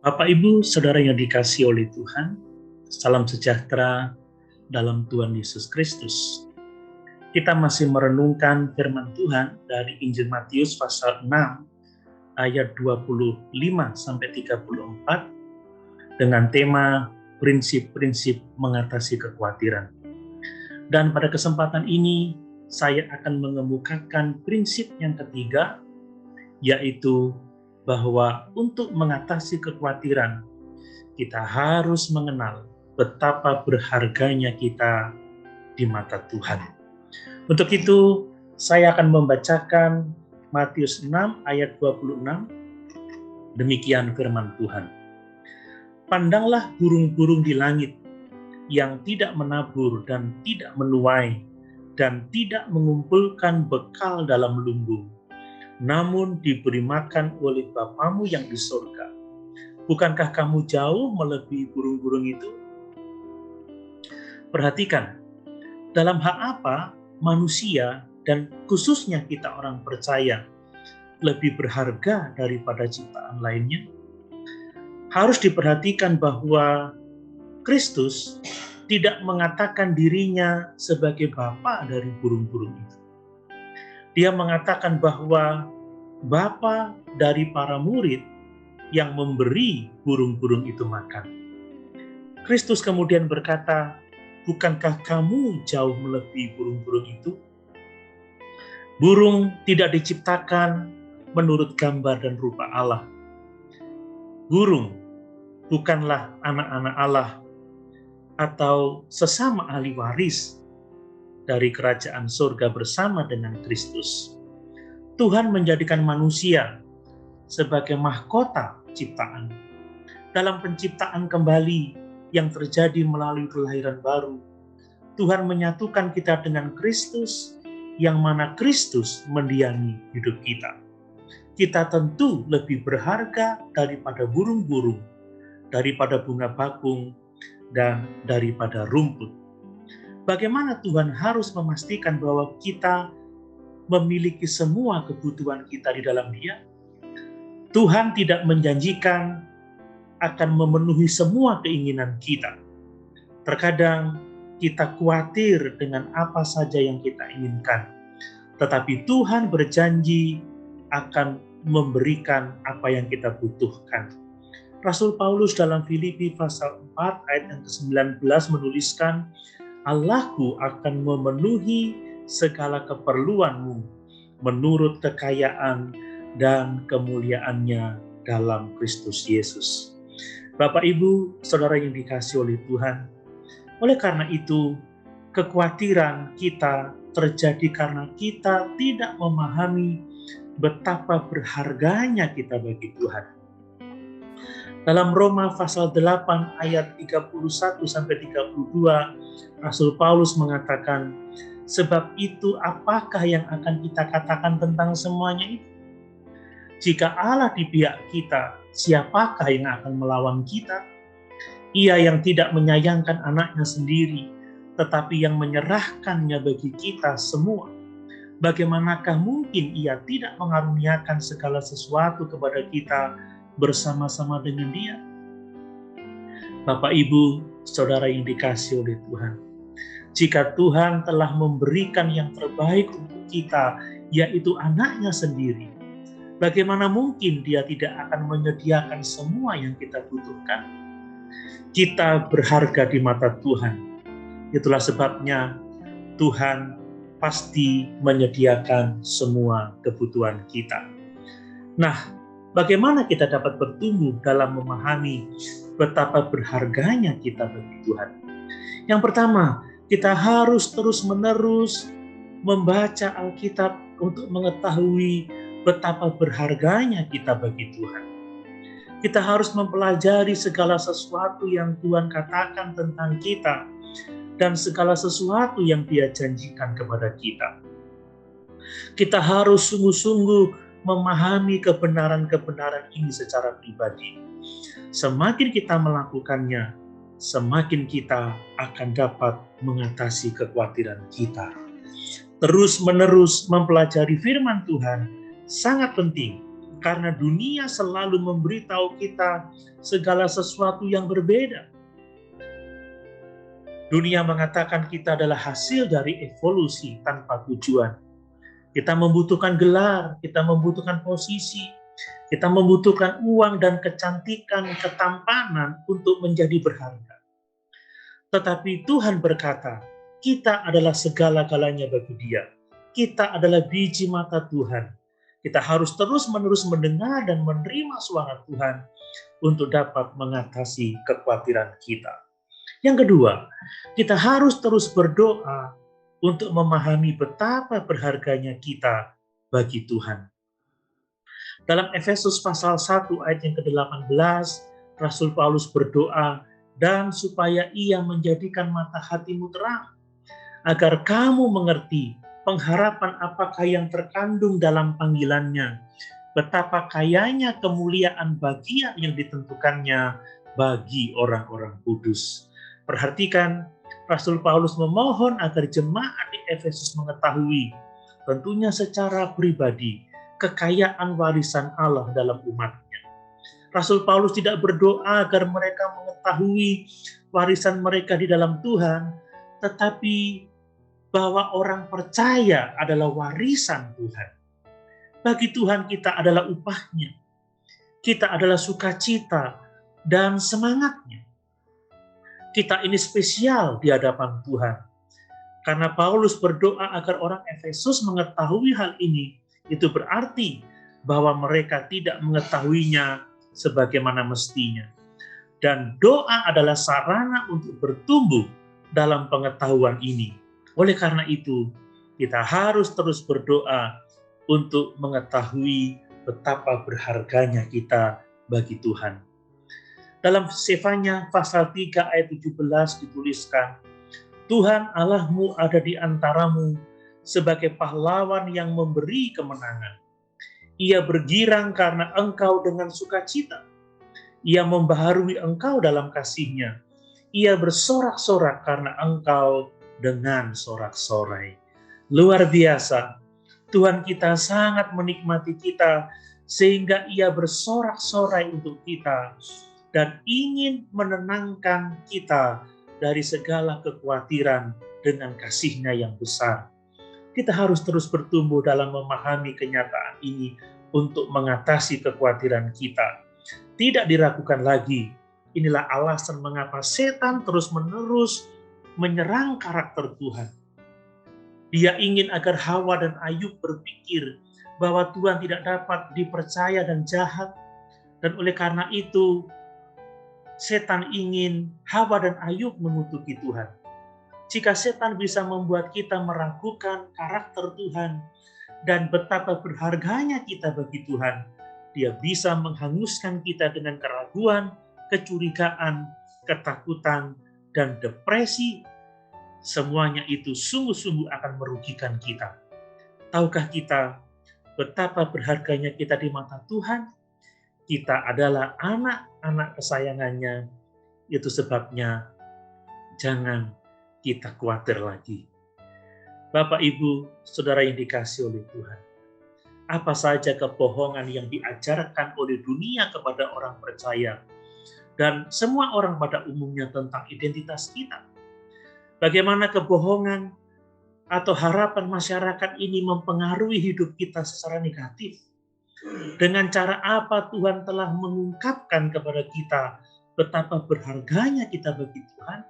Bapak, Ibu, Saudara yang dikasihi oleh Tuhan, salam sejahtera dalam Tuhan Yesus Kristus. Kita masih merenungkan firman Tuhan dari Injil Matius pasal 6 ayat 25-34 dengan tema prinsip-prinsip mengatasi kekhawatiran. Dan pada kesempatan ini saya akan mengemukakan prinsip yang ketiga, yaitu bahwa untuk mengatasi kekhawatiran, kita harus mengenal betapa berharganya kita di mata Tuhan. Untuk itu, saya akan membacakan Matius 6 ayat 26. Demikian firman Tuhan. Pandanglah burung-burung di langit yang tidak menabur dan tidak menuai dan tidak mengumpulkan bekal dalam lumbung, namun diberi makan oleh Bapamu yang di surga. Bukankah kamu jauh melebihi burung-burung itu? Perhatikan, dalam hal apa manusia dan khususnya kita orang percaya lebih berharga daripada ciptaan lainnya? Harus diperhatikan bahwa Kristus tidak mengatakan dirinya sebagai Bapa dari burung-burung itu. Dia mengatakan bahwa Bapa dari para murid yang memberi burung-burung itu makan. Kristus kemudian berkata, bukankah kamu jauh melebihi burung-burung itu? Burung tidak diciptakan menurut gambar dan rupa Allah. Burung bukanlah anak-anak Allah atau sesama ahli waris dari kerajaan surga bersama dengan Kristus. Tuhan menjadikan manusia sebagai mahkota ciptaan. Dalam penciptaan kembali yang terjadi melalui kelahiran baru, Tuhan menyatukan kita dengan Kristus, yang mana Kristus mendiami hidup kita. Kita tentu lebih berharga daripada burung-burung, daripada bunga bakung, dan daripada rumput. Bagaimana Tuhan harus memastikan bahwa kita memiliki semua kebutuhan kita di dalam Dia? Tuhan tidak menjanjikan akan memenuhi semua keinginan kita. Terkadang kita khawatir dengan apa saja yang kita inginkan, tetapi Tuhan berjanji akan memberikan apa yang kita butuhkan. Rasul Paulus dalam Filipi pasal 4 ayat yang ke-19 menuliskan, Allahku akan memenuhi segala keperluanmu menurut kekayaan dan kemuliaannya dalam Kristus Yesus. Bapak, Ibu, Saudara yang dikasihi oleh Tuhan, oleh karena itu, kekhawatiran kita terjadi karena kita tidak memahami betapa berharganya kita bagi Tuhan. Dalam Roma pasal 8 ayat 31-32, Rasul Paulus mengatakan, sebab itu apakah yang akan kita katakan tentang semuanya itu? Jika Allah di pihak kita, siapakah yang akan melawan kita? Ia yang tidak menyayangkan anaknya sendiri, tetapi yang menyerahkannya bagi kita semua. Bagaimanakah mungkin ia tidak mengaruniakan segala sesuatu kepada kita bersama-sama dengan Dia? Bapak, Ibu, Saudara yang dikasihi oleh Tuhan, jika Tuhan telah memberikan yang terbaik untuk kita, yaitu anaknya sendiri, bagaimana mungkin Dia tidak akan menyediakan semua yang kita butuhkan? Kita berharga di mata Tuhan. Itulah sebabnya Tuhan pasti menyediakan semua kebutuhan kita. Nah, bagaimana kita dapat bertumbuh dalam memahami betapa berharganya kita bagi Tuhan? Yang pertama, kita harus terus-menerus membaca Alkitab untuk mengetahui betapa berharganya kita bagi Tuhan. Kita harus mempelajari segala sesuatu yang Tuhan katakan tentang kita dan segala sesuatu yang Dia janjikan kepada kita. Kita harus sungguh-sungguh memahami kebenaran-kebenaran ini secara pribadi. Semakin kita melakukannya, semakin kita akan dapat mengatasi kekhawatiran kita. Terus-menerus mempelajari firman Tuhan sangat penting, Karena dunia selalu memberitahu kita segala sesuatu yang berbeda. Dunia mengatakan kita adalah hasil dari evolusi tanpa tujuan. Kita membutuhkan gelar, kita membutuhkan posisi, kita membutuhkan uang dan kecantikan, ketampanan untuk menjadi berharga. Tetapi Tuhan berkata, kita adalah segala-galanya bagi Dia. Kita adalah biji mata Tuhan. Kita harus terus-menerus mendengar dan menerima suara Tuhan untuk dapat mengatasi kekhawatiran kita. Yang kedua, kita harus terus berdoa untuk memahami betapa berharganya kita bagi Tuhan. Dalam Efesus pasal 1 ayat yang ke-18, Rasul Paulus berdoa, dan supaya ia menjadikan mata hatimu terang, agar kamu mengerti pengharapan apakah yang terkandung dalam panggilannya, betapa kayanya kemuliaan bagian yang ditentukannya bagi orang-orang kudus. Perhatikan, Rasul Paulus memohon agar jemaat di Efesus mengetahui, tentunya secara pribadi, kekayaan warisan Allah dalam umatnya. Rasul Paulus tidak berdoa agar mereka mengetahui warisan mereka di dalam Tuhan, tetapi bahwa orang percaya adalah warisan Tuhan. Bagi Tuhan kita adalah upahnya. Kita adalah sukacita dan semangatnya. Kita ini spesial di hadapan Tuhan. Karena Paulus berdoa agar orang Efesus mengetahui hal ini, itu berarti bahwa mereka tidak mengetahuinya sebagaimana mestinya. Dan doa adalah sarana untuk bertumbuh dalam pengetahuan ini. Oleh karena itu, kita harus terus berdoa untuk mengetahui betapa berharganya kita bagi Tuhan. Dalam Sefanya pasal 3 ayat 17 dituliskan, Tuhan Allahmu ada di antaramu sebagai pahlawan yang memberi kemenangan. Ia bergirang karena engkau dengan sukacita. Ia membaharui engkau dalam kasih-Nya. Ia bersorak-sorak karena engkau dengan sorak-sorai. Luar biasa. Tuhan kita sangat menikmati kita sehingga Ia bersorak-sorai untuk kita dan ingin menenangkan kita dari segala kekhawatiran dengan kasih-Nya yang besar. Kita harus terus bertumbuh dalam memahami kenyataan ini untuk mengatasi kekhawatiran kita. Tidak diragukan lagi. Inilah alasan mengapa setan terus-menerus menyerang karakter Tuhan. Dia ingin agar Hawa dan Ayub berpikir bahwa Tuhan tidak dapat dipercaya dan jahat. Dan oleh karena itu, setan ingin Hawa dan Ayub mengutuki Tuhan. Jika setan bisa membuat kita meragukan karakter Tuhan dan betapa berharganya kita bagi Tuhan, dia bisa menghanguskan kita dengan keraguan, kecurigaan, ketakutan, dan depresi. Semuanya itu sungguh-sungguh akan merugikan kita. Tahukah kita betapa berharganya kita di mata Tuhan? Kita adalah anak-anak kesayangannya. Itu sebabnya jangan kita khawatir lagi. Bapak, Ibu, Saudara yang dikasihi oleh Tuhan, apa saja kebohongan yang diajarkan oleh dunia kepada orang percaya dan semua orang pada umumnya tentang identitas kita? Bagaimana kebohongan atau harapan masyarakat ini mempengaruhi hidup kita secara negatif? Dengan cara apa Tuhan telah mengungkapkan kepada kita betapa berharganya kita bagi Tuhan?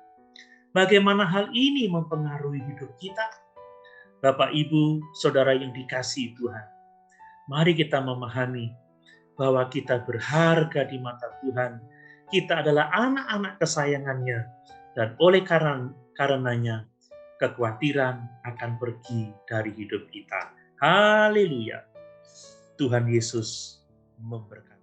Bagaimana hal ini mempengaruhi hidup kita? Bapak, Ibu, Saudara yang dikasihi Tuhan, mari kita memahami bahwa kita berharga di mata Tuhan. Kita adalah anak-anak kesayangannya, dan oleh karenanya kekhawatiran akan pergi dari hidup kita. Haleluya. Tuhan Yesus memberkati.